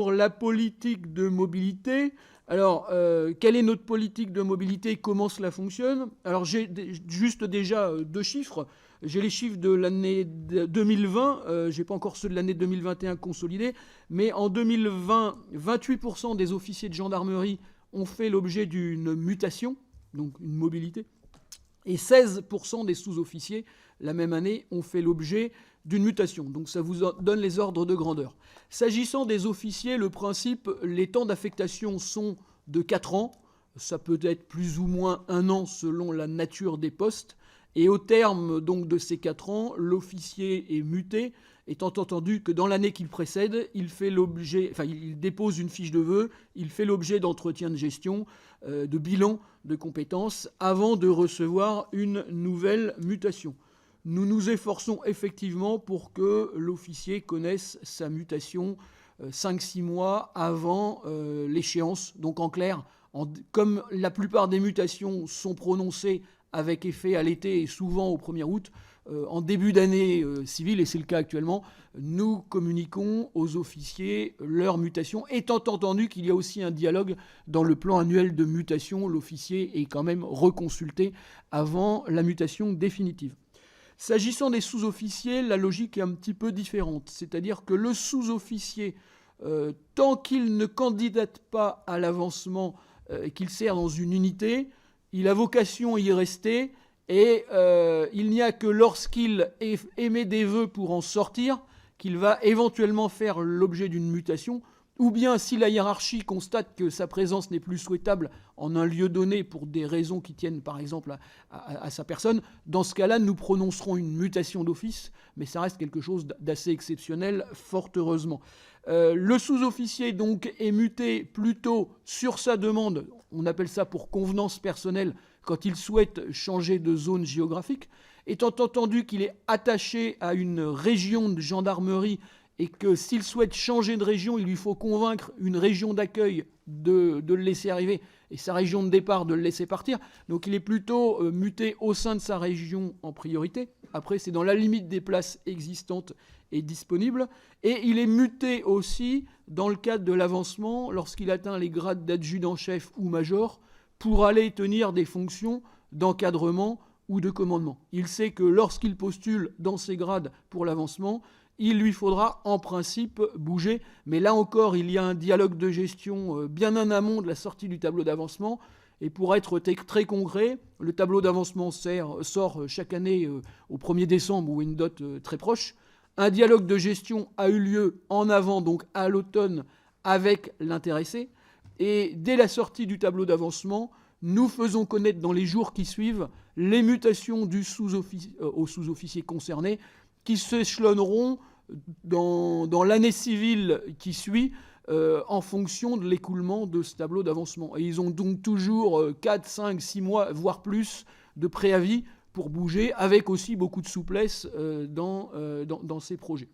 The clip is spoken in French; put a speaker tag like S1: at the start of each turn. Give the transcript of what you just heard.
S1: Pour la politique de mobilité, alors, quelle est notre politique de mobilité? Comment cela fonctionne? Alors, j'ai juste déjà deux chiffres. J'ai les chiffres de l'année 2020, je n'ai pas encore ceux de l'année 2021 consolidés, mais en 2020, 28% des officiers de gendarmerie ont fait l'objet d'une mutation, donc une mobilité, et 16% des sous-officiers, la même année, ont fait l'objet d'une mutation. Donc ça vous donne les ordres de grandeur. S'agissant des officiers, le principe, les temps d'affectation sont de 4 ans. Ça peut être plus ou moins 1 an selon la nature des postes. Et au terme donc de ces 4 ans, l'officier est muté, étant entendu que dans l'année qui le précède, il dépose une fiche de vœux, il fait l'objet d'entretien de gestion, de bilan de compétences, avant de recevoir une nouvelle mutation. Nous nous efforçons effectivement pour que l'officier connaisse sa mutation 5-6 mois avant l'échéance. Donc en clair, comme la plupart des mutations sont prononcées avec effet à l'été et souvent au 1er août, en début d'année civile, et c'est le cas actuellement, nous communiquons aux officiers leur mutation, étant entendu qu'il y a aussi un dialogue dans le plan annuel de mutation. L'officier est quand même reconsulté avant la mutation définitive. S'agissant des sous-officiers, la logique est un petit peu différente. C'est-à-dire que le sous-officier, tant qu'il ne candidate pas à l'avancement et qu'il sert dans une unité, il a vocation à y rester, et il n'y a que lorsqu'il émet des vœux pour en sortir qu'il va éventuellement faire l'objet d'une mutation, ou bien si la hiérarchie constate que sa présence n'est plus souhaitable en un lieu donné pour des raisons qui tiennent par exemple à sa personne, dans ce cas-là, nous prononcerons une mutation d'office, mais ça reste quelque chose d'assez exceptionnel, fort heureusement. Le sous-officier donc est muté plutôt sur sa demande, on appelle ça pour convenance personnelle, quand il souhaite changer de zone géographique, étant entendu qu'il est attaché à une région de gendarmerie et que s'il souhaite changer de région, il lui faut convaincre une région d'accueil de le laisser arriver et sa région de départ de le laisser partir. Donc il est plutôt muté au sein de sa région en priorité. Après, c'est dans la limite des places existantes et disponibles. Et il est muté aussi dans le cadre de l'avancement lorsqu'il atteint les grades d'adjudant-chef ou major pour aller tenir des fonctions d'encadrement ou de commandement. Il sait que lorsqu'il postule dans ces grades pour l'avancement, il lui faudra en principe bouger. Mais là encore, il y a un dialogue de gestion bien en amont de la sortie du tableau d'avancement. Et pour être très concret, le tableau d'avancement sort chaque année au 1er décembre, ou une date très proche. Un dialogue de gestion a eu lieu en avant, donc à l'automne, avec l'intéressé. Et dès la sortie du tableau d'avancement, nous faisons connaître dans les jours qui suivent les mutations aux sous-officiers concernés, qui s'échelonneront dans l'année civile qui suit en fonction de l'écoulement de ce tableau d'avancement. Et ils ont donc toujours 4, 5, 6 mois, voire plus, de préavis pour bouger, avec aussi beaucoup de souplesse dans ces projets.